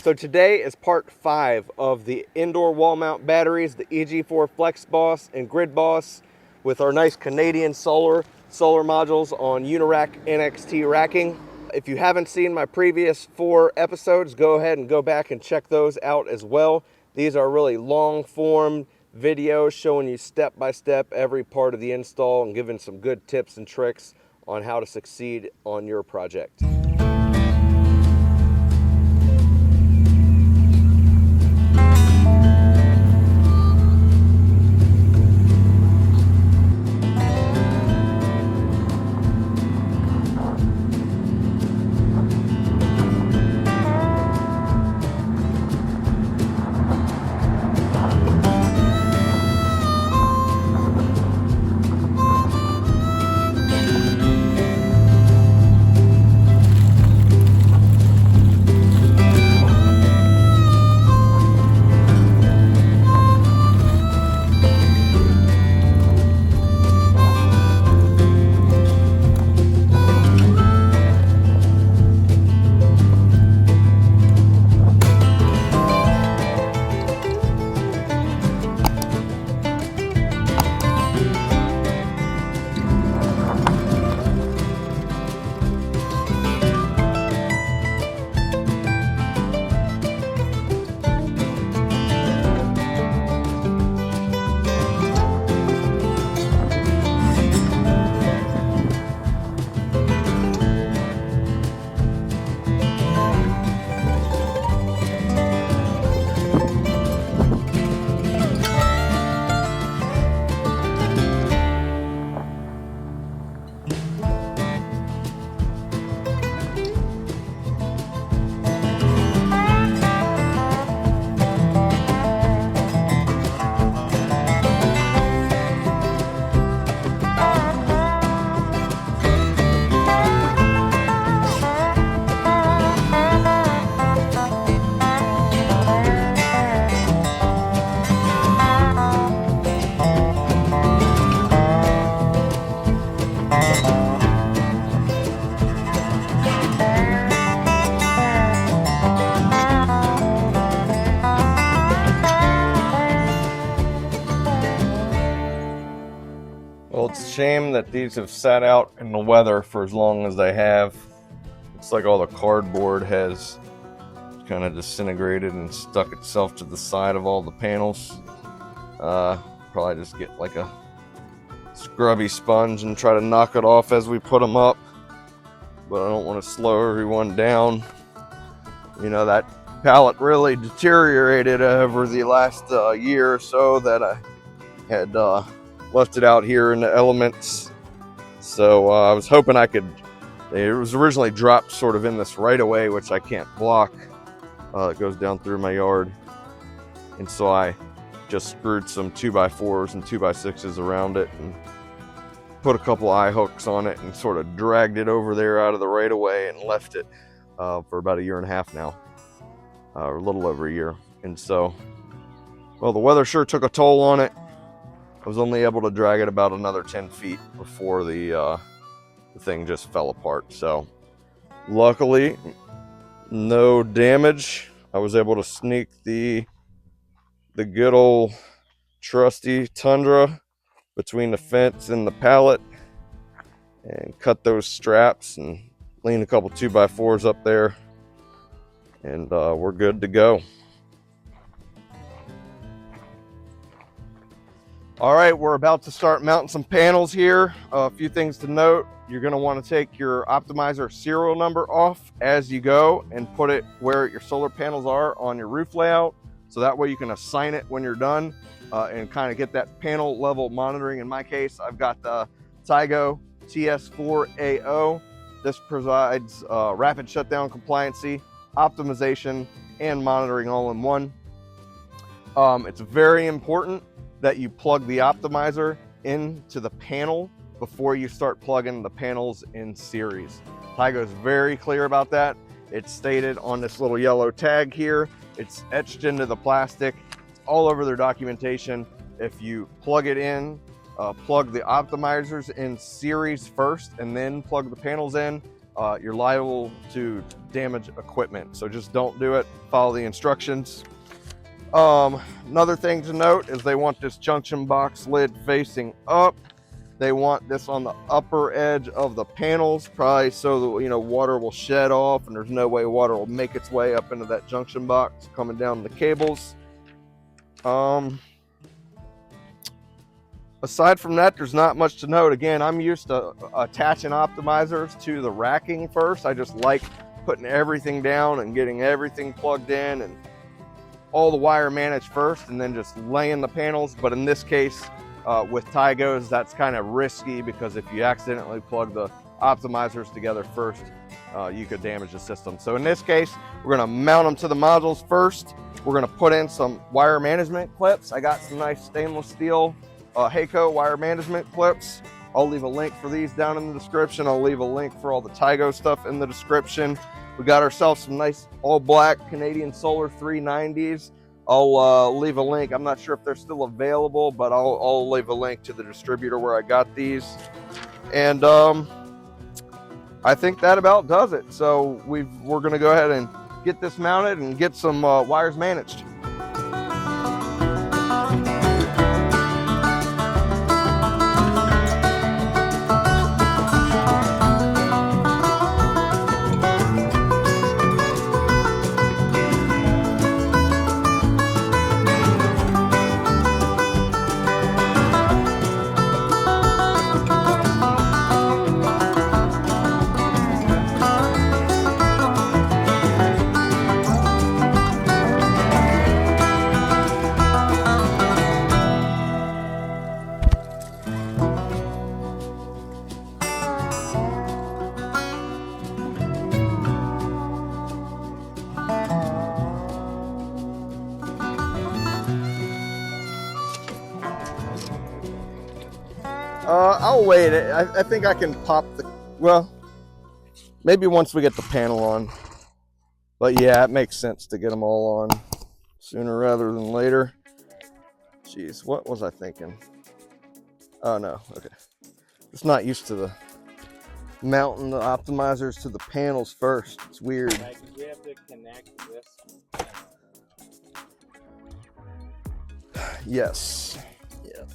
So today is part 5 of the indoor wall mount batteries, the EG4 FlexBoss and GridBoss, with our nice Canadian solar modules on Unirac NXT racking. If you haven't seen my previous 4 episodes, go ahead and go back and check those out as well. These are really long form videos showing you step by step every part of the install and giving some good tips and tricks on how to succeed on your project. Well, it's a shame that these have sat out in the weather for as long as they have. Looks like all the cardboard has kind of disintegrated and stuck itself to the side of all the panels. Probably just get like a scrubby sponge and try to knock it off as we put them up. But I don't want to slow everyone down. You know, that pallet really deteriorated over the last year or so that I had left it out here in the elements. So I was hoping I could, it was originally dropped sort of in this right of way, which I can't block. It goes down through my yard. And so I just screwed some 2x4s and 2x6s around it and put a couple eye hooks on it and sort of dragged it over there out of the right of way and left it for about 1.5 years now, or a little over a year. And so, well, the weather sure took a toll on it. I was only able to drag it about another 10 feet before the thing just fell apart. So luckily, no damage. I was able to sneak the good old trusty Tundra between the fence and the pallet and cut those straps and lean a couple 2x4s up there, and we're good to go. All right, we're about to start mounting some panels here. A few things to note. You're going to want to take your optimizer serial number off as you go and put it where your solar panels are on your roof layout. So that way you can assign it when you're done and kind of get that panel level monitoring. In my case, I've got the Tigo TS4-A-O. This provides rapid shutdown compliancy, optimization, and monitoring all in one. It's very important that you plug the optimizer into the panel before you start plugging the panels in series. Tigo is very clear about that. It's stated on this little yellow tag here. It's etched into the plastic. It's all over their documentation. If you plug it in, plug the optimizers in series first and then plug the panels in, you're liable to damage equipment. So just don't do it. Follow the instructions. Another thing to note is they want this junction box lid facing up. They want this on the upper edge of the panels, probably so that, you know, water will shed off and there's no way water will make its way up into that junction box coming down the cables. Aside from that, there's not much to note. Again, I'm used to attaching optimizers to the racking first. I just like putting everything down and getting everything plugged in and all the wire managed first and then just laying the panels. But in this case, with Tigos, that's kind of risky because if you accidentally plug the optimizers together first, you could damage the system. So in this case, we're gonna mount them to the modules first. We're gonna put in some wire management clips. I got some nice stainless steel Heiko wire management clips. I'll leave a link for these down in the description. I'll leave a link for all the Tigo stuff in the description. We got ourselves some nice all black Canadian Solar 390s. I'll leave a link. I'm not sure if they're still available, but I'll leave a link to the distributor where I got these. And I think that about does it. So we're gonna go ahead and get this mounted and get some wires managed. I'll wait. I think I can pop the, well, maybe once we get the panel on. But yeah, it makes sense to get them all on sooner rather than later. Jeez, what was I thinking? Oh no, okay. Just not used to the mounting the optimizers to the panels first. It's weird. Like, we have to connect this. Yes. Yep.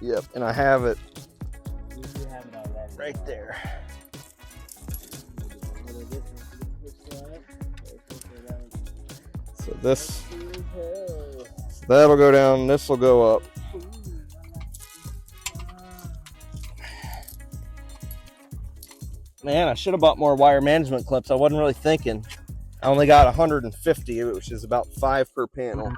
Yep, and I have it right there. So this, that'll go down, this will go up. Man, I should have bought more wire management clips. I wasn't really thinking. I only got 150, which is about 5 per panel.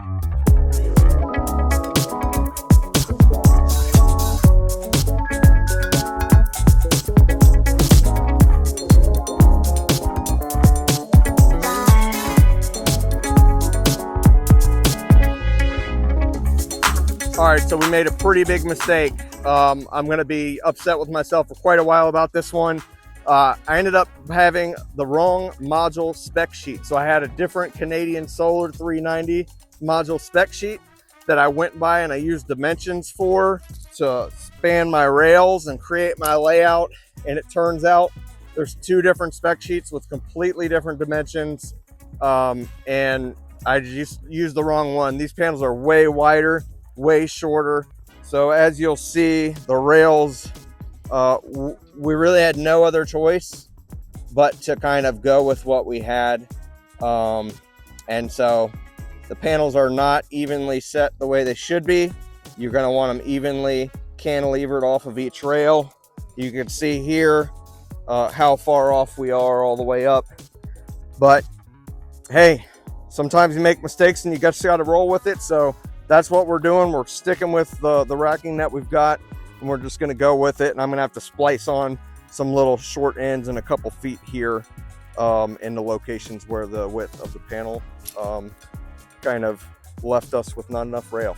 All right, so we made a pretty big mistake. I'm gonna be upset with myself for quite a while about this one. I ended up having the wrong module spec sheet. So I had a different Canadian Solar 390 module spec sheet that I went by and I used dimensions for to span my rails and create my layout. And it turns out there's 2 different spec sheets with completely different dimensions. And I just used the wrong one. These panels are way wider, way shorter. So as you'll see, the rails, we really had no other choice but to kind of go with what we had. And so the panels are not evenly set the way they should be. You're going to want them evenly cantilevered off of each rail. You can see here how far off we are all the way up. But hey, sometimes you make mistakes and you just got to roll with it. So that's what we're doing. We're sticking with the racking that we've got, and we're just going to go with it. And I'm going to have to splice on some little short ends and a couple feet here in the locations where the width of the panel kind of left us with not enough rail.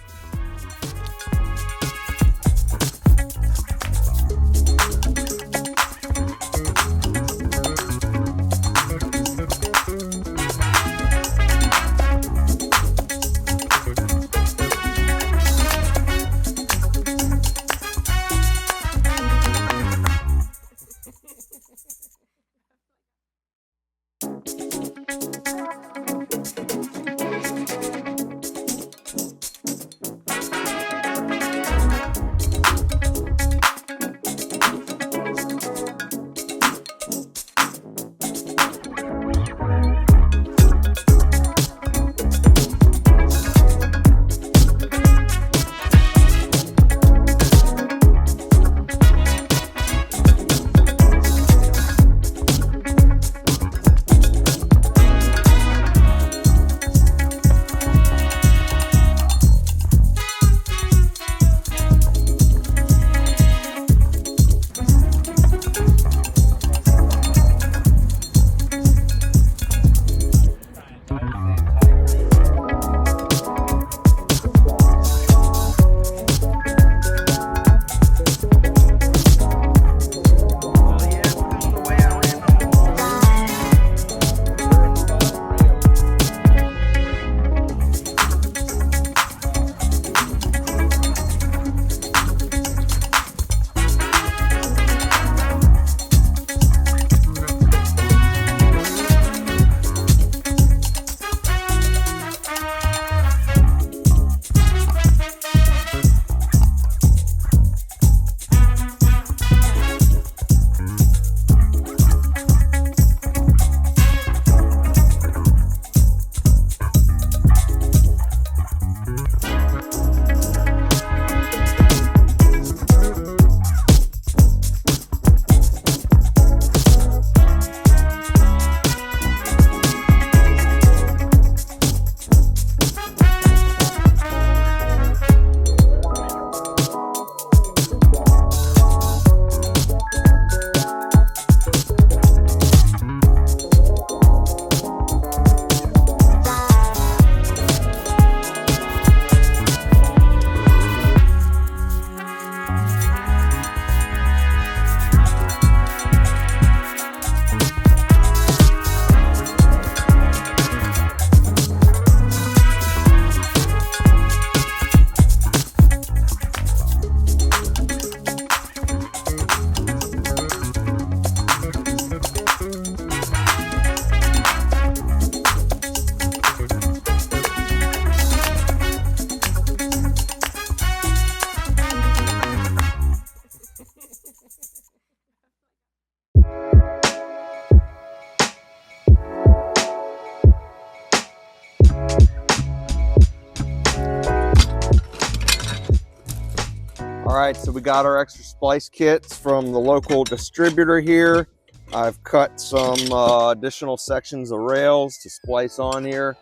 right, so we got our extra splice kits from the local distributor here. I've cut some additional sections of rails to splice on here.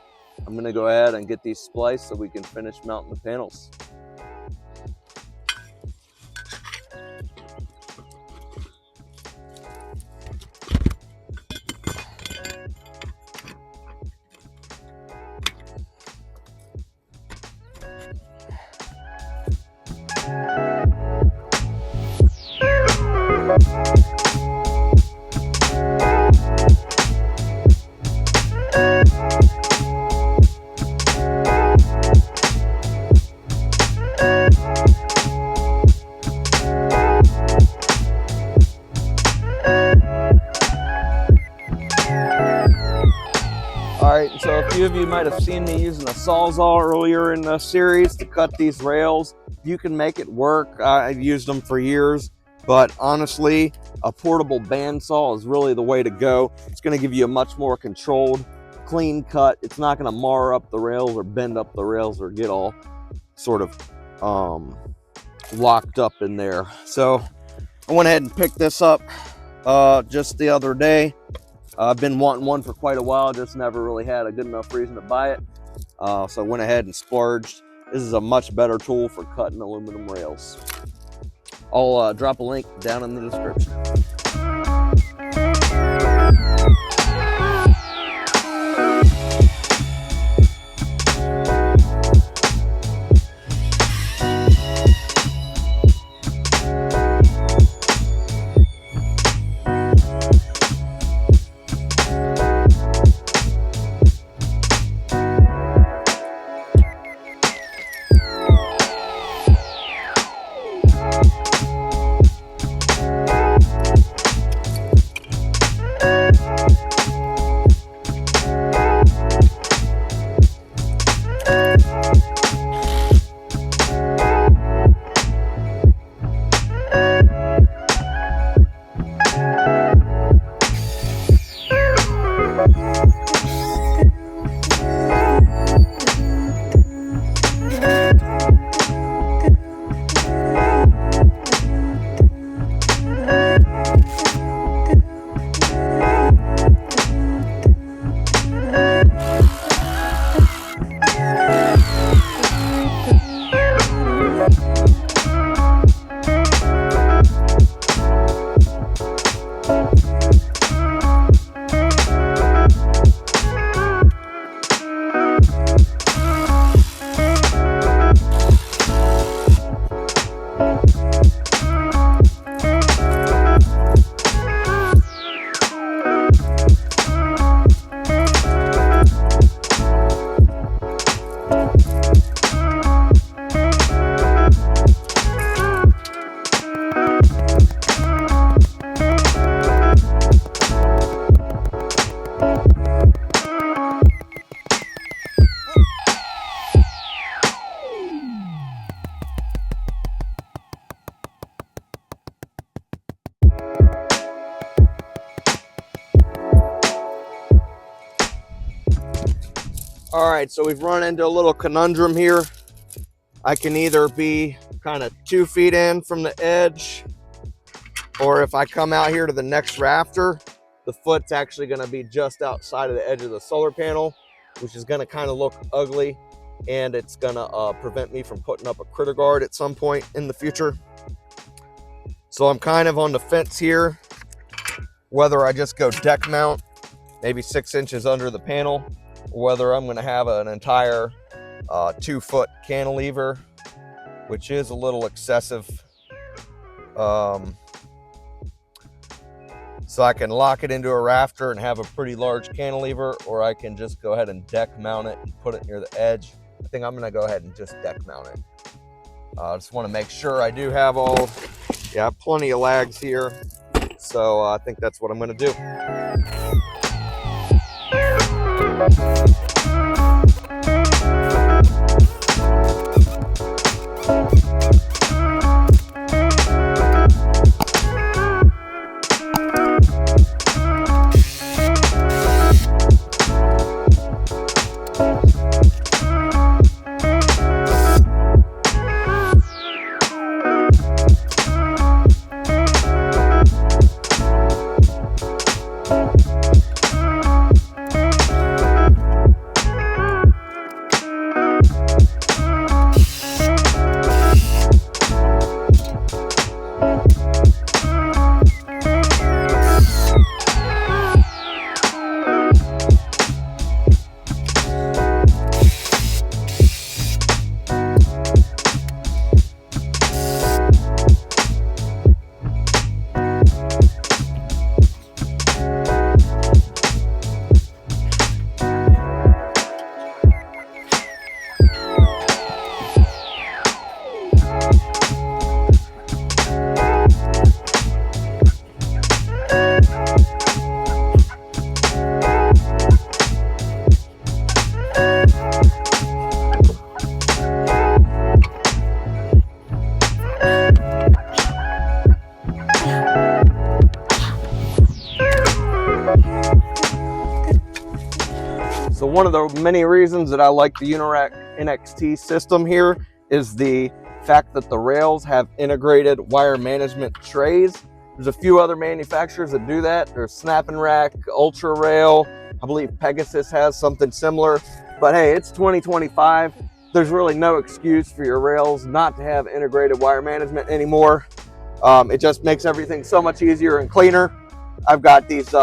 I'm gonna go ahead and get these spliced so we can finish mounting the panels. Alright, so a few of you might have seen me using a Sawzall earlier in the series to cut these rails. You can make it work. I've used them for years, but honestly, a portable bandsaw is really the way to go. It's going to give you a much more controlled, clean cut. It's not going to mar up the rails or bend up the rails or get all sort of locked up in there. So I went ahead and picked this up just the other day. I've been wanting one for quite a while, just never really had a good enough reason to buy it. So I went ahead and splurged. This is a much better tool for cutting aluminum rails. I'll drop a link down in the description. All right, so we've run into a little conundrum here. I can either be kind of 2 feet in from the edge, or if I come out here to the next rafter, the foot's actually gonna be just outside of the edge of the solar panel, which is gonna kind of look ugly, and it's gonna prevent me from putting up a critter guard at some point in the future. So I'm kind of on the fence here, whether I just go deck mount, maybe 6 inches under the panel, or whether I'm gonna have an entire 2-foot cantilever, which is a little excessive. So I can lock it into a rafter and have a pretty large cantilever, or I can just go ahead and deck mount it and put it near the edge. I think I'm gonna go ahead and just deck mount it. I just wanna make sure I do have plenty of lags here. So I think that's what I'm gonna do. So one of the many reasons that I like the Unirac NXT system here is the fact that the rails have integrated wire management trays. There's a few other manufacturers that do that. There's Snap and Rack, Ultra Rail. I believe Pegasus has something similar. But hey, it's 2025. There's really no excuse for your rails not to have integrated wire management anymore. It just makes everything so much easier and cleaner. I've got these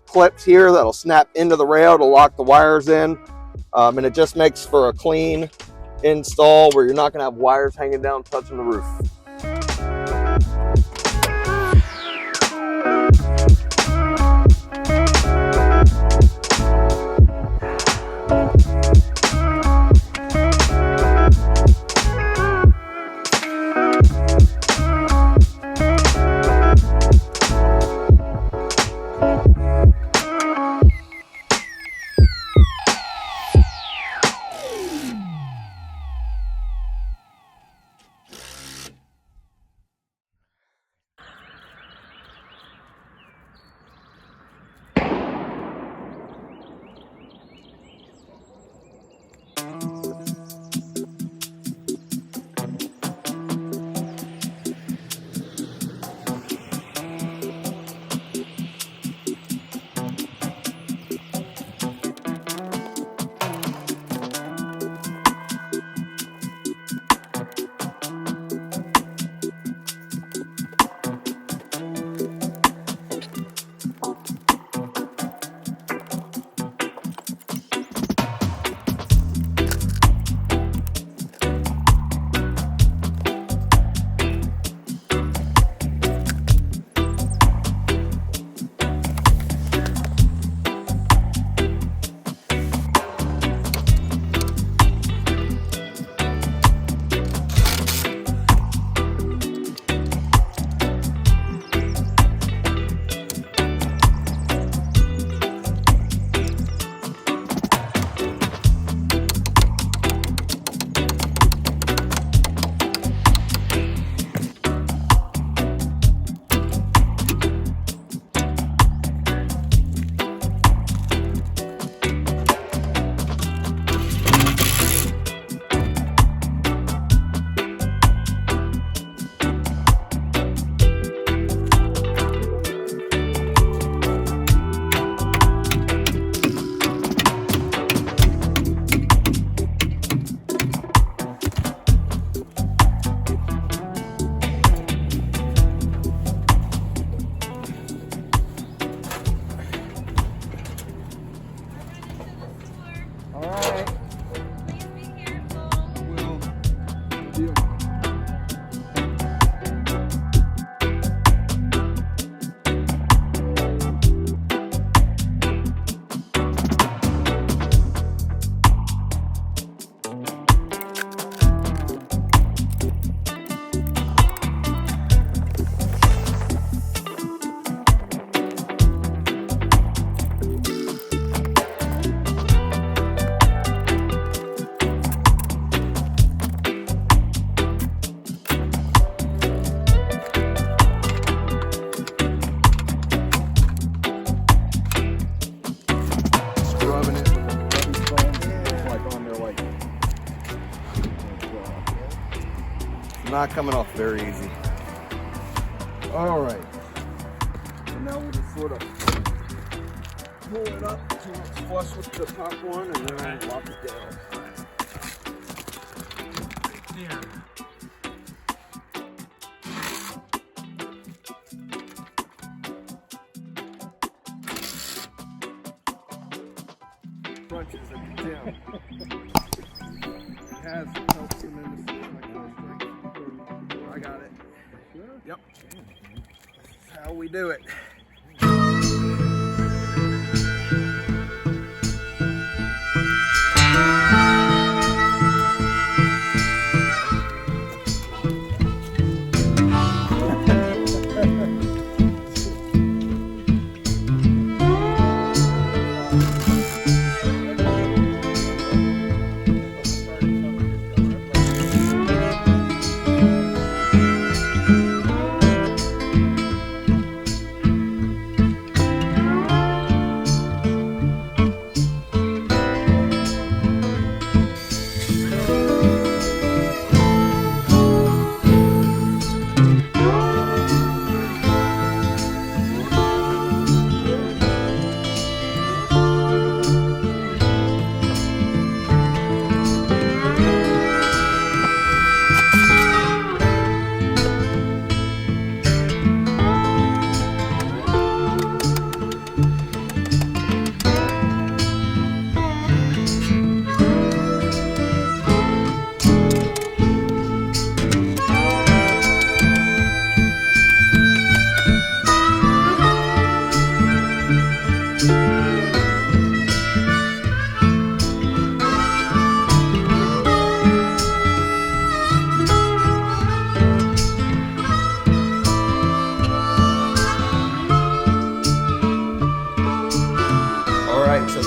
clips here that'll snap into the rail to lock the wires in. And it just makes for a clean install where you're not going to have wires hanging down touching the roof. Not coming off very easy. All right. So now we'll just sort of pull it up until it's flush with the top one, and then I'll lock it down. Crunches at the gym. It has helped tremendously. I got it. Sure? Yep. That's how we do it.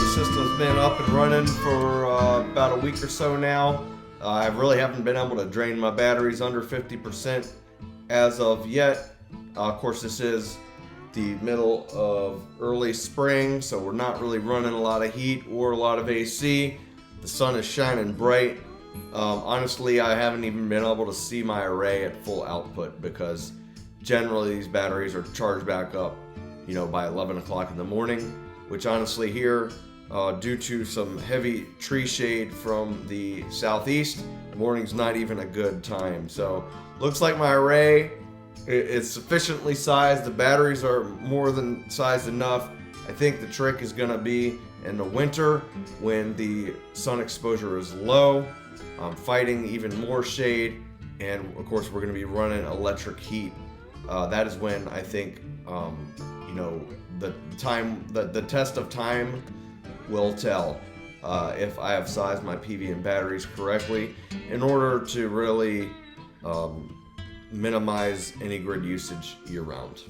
the system's been up and running for about a week or so now. I really haven't been able to drain my batteries under 50% as of yet. Of course, this is the middle of early spring, so we're not really running a lot of heat or a lot of AC. The sun is shining bright. Honestly, I haven't even been able to see my array at full output because generally these batteries are charged back up, by 11 o'clock in the morning, which honestly here, due to some heavy tree shade from the southeast, the morning's not even a good time. So looks like my array is sufficiently sized. The batteries are more than sized enough. I think the trick is going to be in the winter when the sun exposure is low. I'm fighting even more shade, and of course we're going to be running electric heat. That is when I think the test of time will tell if I have sized my PV and batteries correctly in order to really minimize any grid usage year-round.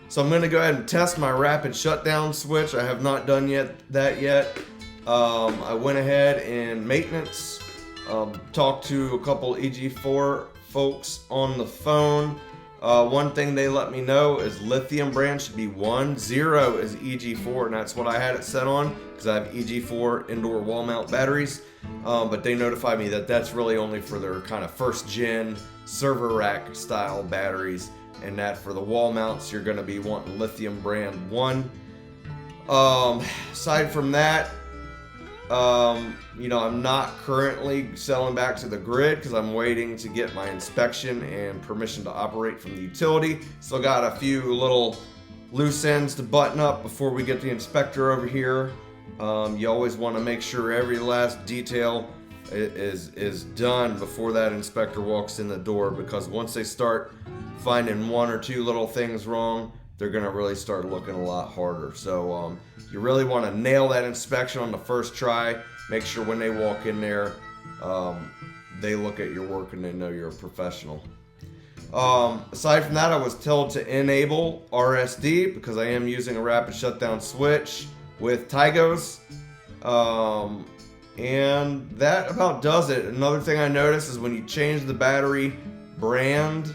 So I'm going to go ahead and test my rapid shutdown switch. I have not done that yet. I went ahead and maintenance, talked to a couple EG4 folks on the phone. One thing they let me know is lithium brand should be 1, 0 is EG4, and that's what I had it set on because I have EG4 Indoor WallMount batteries. But they notified me that that's really only for their kind of first gen server rack style batteries, and that for the wall mounts you're going to be wanting lithium brand 1. Aside from that, I'm not currently selling back to the grid because I'm waiting to get my inspection and permission to operate from the utility. Still got a few little loose ends to button up before we get the inspector over here. You always want to make sure every last detail is done before that inspector walks in the door, because once they start finding 1 or 2 little things wrong, they're going to really start looking a lot harder. So you really want to nail that inspection on the first try. Make sure when they walk in there, they look at your work and they know you're a professional. Aside from that, I was told to enable RSD because I am using a rapid shutdown switch with Tigos. And that about does it. Another thing I noticed is when you change the battery brand,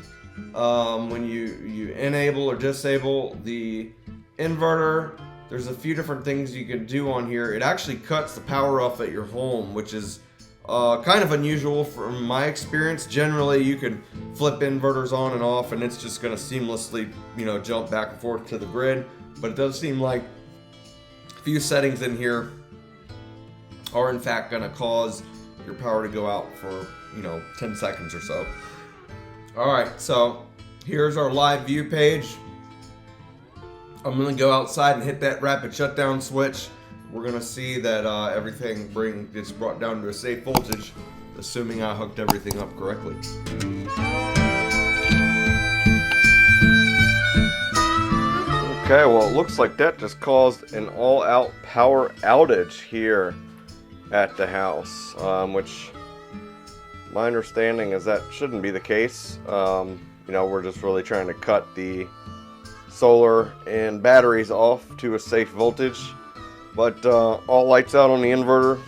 when you enable or disable the inverter, there's a few different things you can do on here. It actually cuts the power off at your home, which is kind of unusual from my experience. Generally, you can flip inverters on and off, and it's just going to seamlessly, jump back and forth to the grid. But it does seem like a few settings in here are in fact going to cause your power to go out for 10 seconds or so. Alright, so here's our live view page. I'm going to go outside and hit that rapid shutdown switch. We're going to see that everything gets brought down to a safe voltage, assuming I hooked everything up correctly. Okay, well, it looks like that just caused an all-out power outage here at the house, which my understanding is that shouldn't be the case. We're just really trying to cut the solar and batteries off to a safe voltage. But all lights out on the inverter.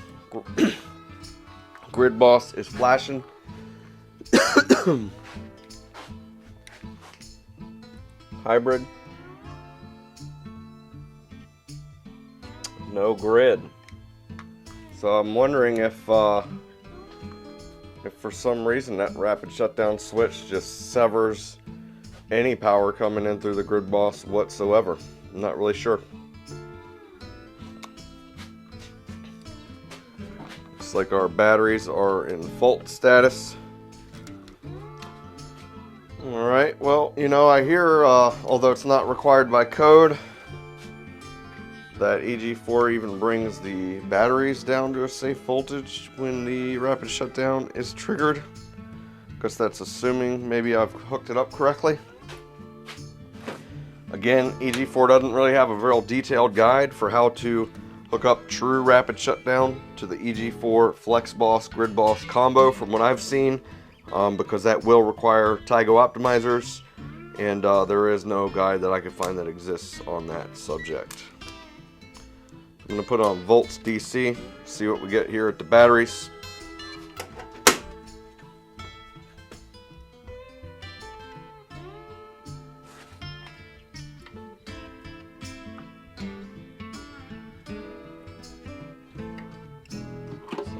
GridBoss is flashing. Hybrid. No grid. So I'm wondering if for some reason that rapid shutdown switch just severs any power coming in through the GridBoss whatsoever. I'm not really sure. Looks like our batteries are in fault status. Alright, well, I hear, although it's not required by code, that EG4 even brings the batteries down to a safe voltage when the rapid shutdown is triggered. Because that's assuming maybe I've hooked it up correctly. Again, EG4 doesn't really have a real detailed guide for how to hook up true rapid shutdown to the EG4 FlexBoss GridBoss combo from what I've seen, because that will require Tigo Optimizers, and there is no guide that I can find that exists on that subject. I'm going to put on volts DC, see what we get here at the batteries.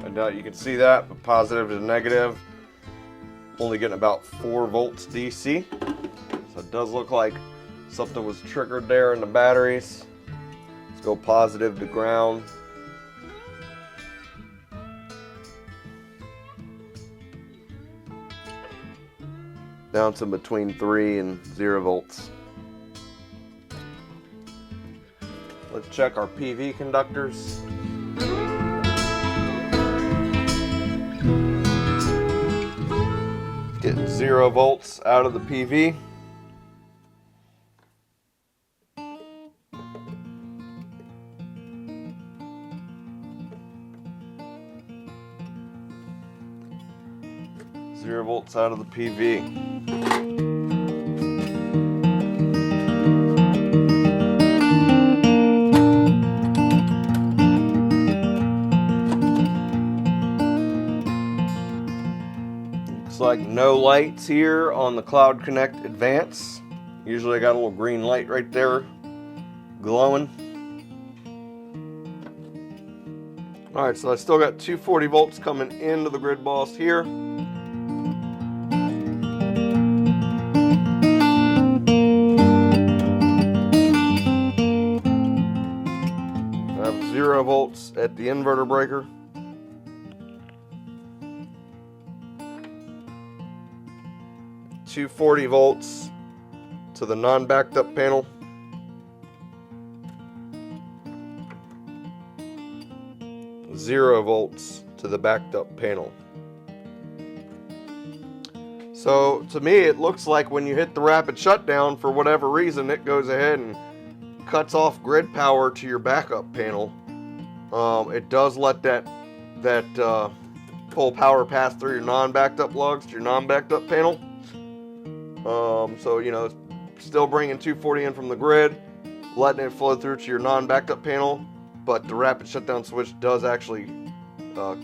I doubt you can see that, but positive to negative. Only getting about 4 volts DC. So it does look like something was triggered there in the batteries. Let's go positive to ground. Down to between 3 and 0 volts. Let's check our PV conductors. Getting 0 volts out of the PV. Zero volts out of the PV. Looks like no lights here on the Cloud Connect Advance. Usually I got a little green light right there glowing. Alright, so I still got 240 volts coming into the GridBoss here. I have 0 volts at the inverter breaker. $240 volts to the non-backed up panel. $0 volts to the backed up panel. So to me it looks like when you hit the rapid shutdown, for whatever reason, it goes ahead and cuts off grid power to your backup panel. It does let that full power pass through your non-backed up lugs to your non-backed up panel. So you know, still bringing 240 in from the grid, letting it flow through to your non-backed up panel, but the rapid shutdown switch does actually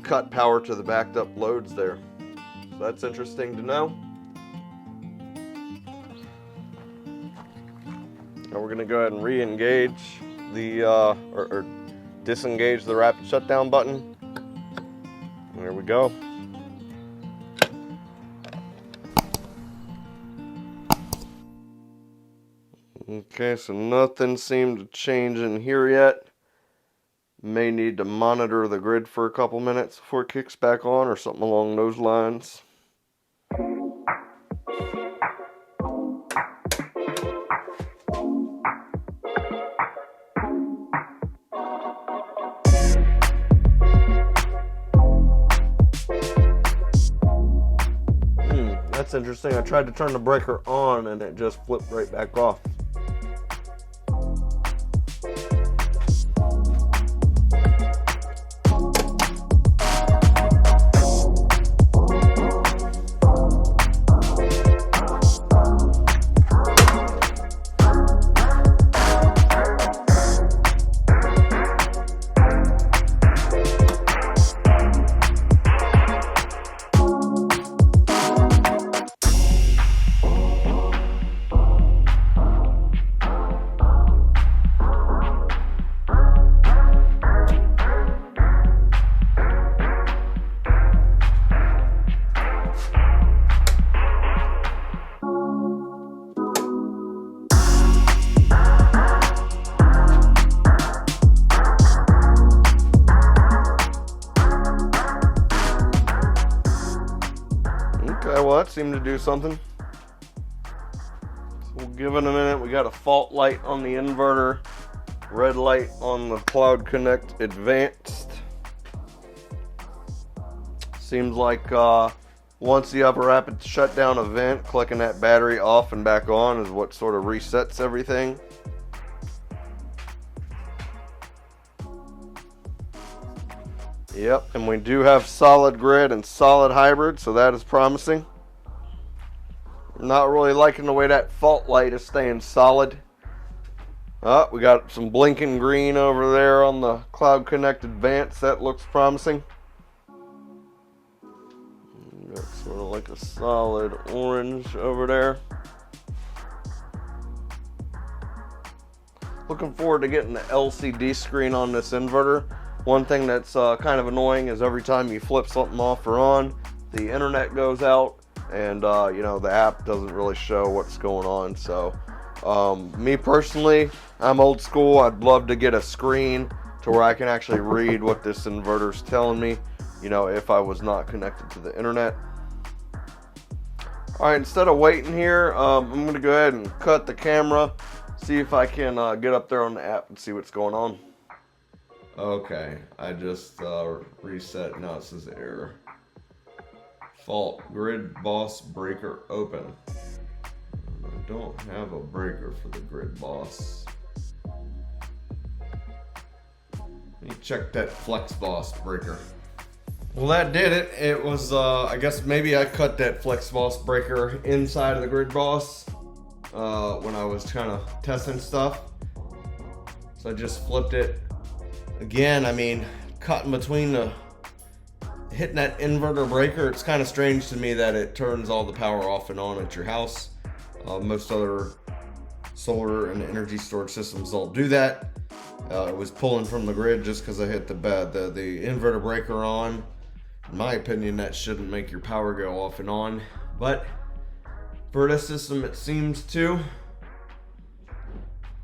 cut power to the backed up loads there. So that's interesting to know. Now we're going to go ahead and re-engage the or disengage the rapid shutdown button. There we go. Okay, so nothing seemed to change in here yet. May need to monitor the grid for a couple minutes before it kicks back on or something along those lines. That's interesting. I tried to turn the breaker on and it just flipped right back off. Okay, well that seemed to do something. So we'll give it a minute. We got a fault light on the inverter, red light on the Cloud Connect Advanced. Seems like once you have a rapid shutdown event, clicking that battery off and back on is what sort of resets everything. Yep, and we do have solid grid and solid hybrid, so that is promising. Not really liking the way that fault light is staying solid. We got some blinking green over there on the cloud connected vents. That looks promising. Got sort of like a solid orange over there. Looking forward to getting the LCD screen on this inverter. One thing that's kind of annoying is every time you flip something off or on, the internet goes out, and you know, the app doesn't really show what's going on. So me personally, I'm old school. I'd love to get a screen to where I can actually read what this inverter's telling me, you know, if I was not connected to the internet. All right, instead of waiting here, I'm gonna go ahead and cut the camera, see if I can get up there on the app and see what's going on. Okay, I just reset. Now it says error. Fault, GridBoss breaker open. I don't have a breaker for the GridBoss. Let me check that FlexBoss breaker. Well, that did it. It was, I guess maybe I cut that FlexBoss breaker inside of the GridBoss when I was kind of testing stuff. So I just flipped it. Again, I mean, cutting between hitting that inverter breaker, it's kind of strange to me that it turns all the power off and on at your house. Most other solar and energy storage systems don't do that. It was pulling from the grid just because I hit the inverter breaker on. In my opinion, that shouldn't make your power go off and on, but for this system it seems to.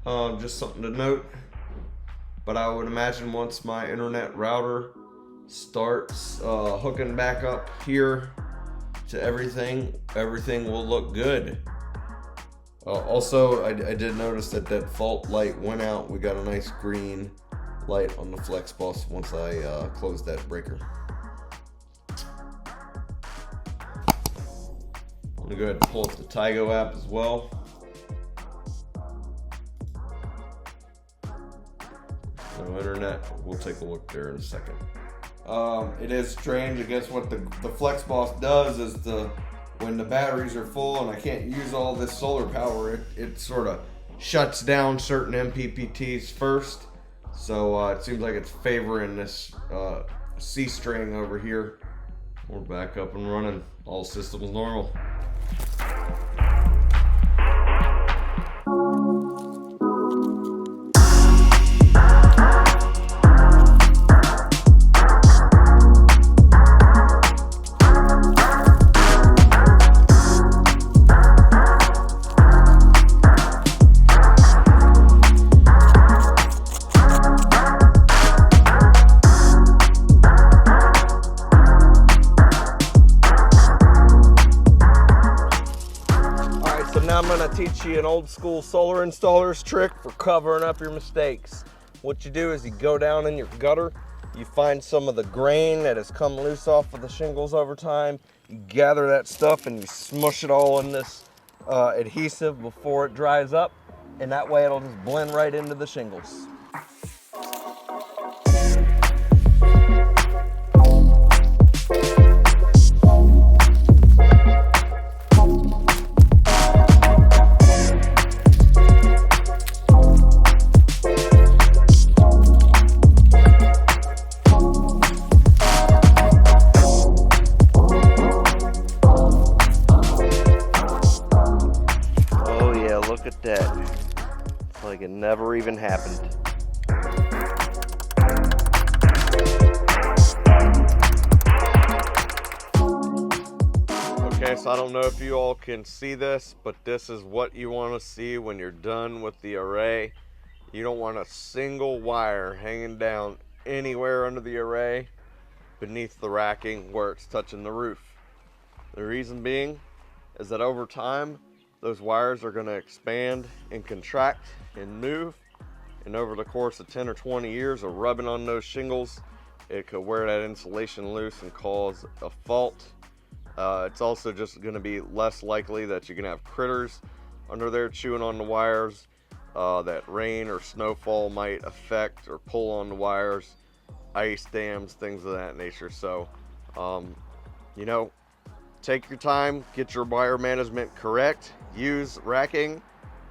Just something to note. But I would imagine once my internet router starts hooking back up here to everything will look good. Also, I did notice that that fault light went out. We got a nice green light on the FlexBoss once I closed that breaker. I'm gonna go ahead and pull up the Tigo app as well. No internet, we'll take a look there in a second. It is strange. I guess what the FlexBoss does is when the batteries are full and I can't use all this solar power, it sort of shuts down certain MPPTs first. So it seems like it's favoring this C string over here. We're back up and running. All systems normal. I'm going to teach you an old school solar installer's trick for covering up your mistakes. What you do is you go down in your gutter, you find some of the grain that has come loose off of the shingles over time, you gather that stuff and you smush it all in this adhesive before it dries up, and that way it'll just blend right into the shingles. Look at that. It's like it never even happened. Okay, so I don't know if you all can see this, but this is what you want to see when you're done with the array. You don't want a single wire hanging down anywhere under the array beneath the racking where it's touching the roof. The reason being is that over time, those wires are going to expand and contract and move, and over the course of 10 or 20 years of rubbing on those shingles, it could wear that insulation loose and cause a fault. It's also just going to be less likely that you're going to have critters under there chewing on the wires, that rain or snowfall might affect or pull on the wires, ice dams, things of that nature. So, you know, take your time, get your wire management correct, use racking,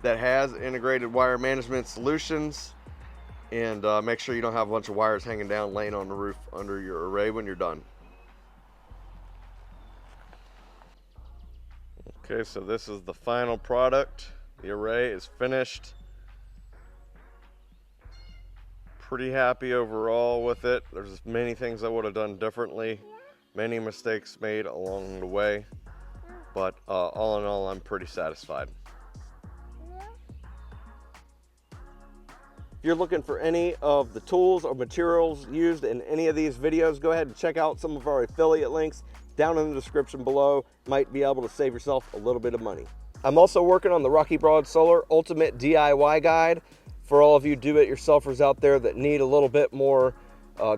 that has integrated wire management solutions, and make sure you don't have a bunch of wires hanging down laying on the roof under your array when you're done. Okay, so this is the final product. The array is finished. Pretty happy overall with it. There's many things I would have done differently, many mistakes made along the way, but all in all, I'm pretty satisfied. If you're looking for any of the tools or materials used in any of these videos, go ahead and check out some of our affiliate links down in the description below. Might be able to save yourself a little bit of money. I'm also working on the Rocky Broad Solar Ultimate DIY Guide for all of you do-it-yourselfers out there that need a little bit more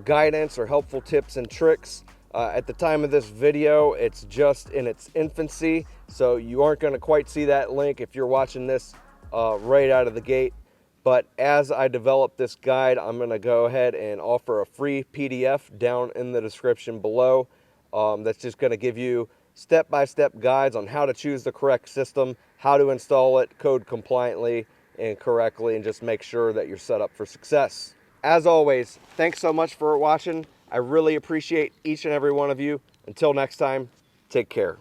guidance or helpful tips and tricks. At the time of this video, it's just in its infancy, so you aren't going to quite see that link if you're watching this right out of the gate. But as I develop this guide, I'm going to go ahead and offer a free PDF down in the description below. That's just going to give you step-by-step guides on how to choose the correct system, how to install it code compliantly and correctly, and just make sure that you're set up for success. As always, thanks so much for watching. I really appreciate each and every one of you. Until next time, take care.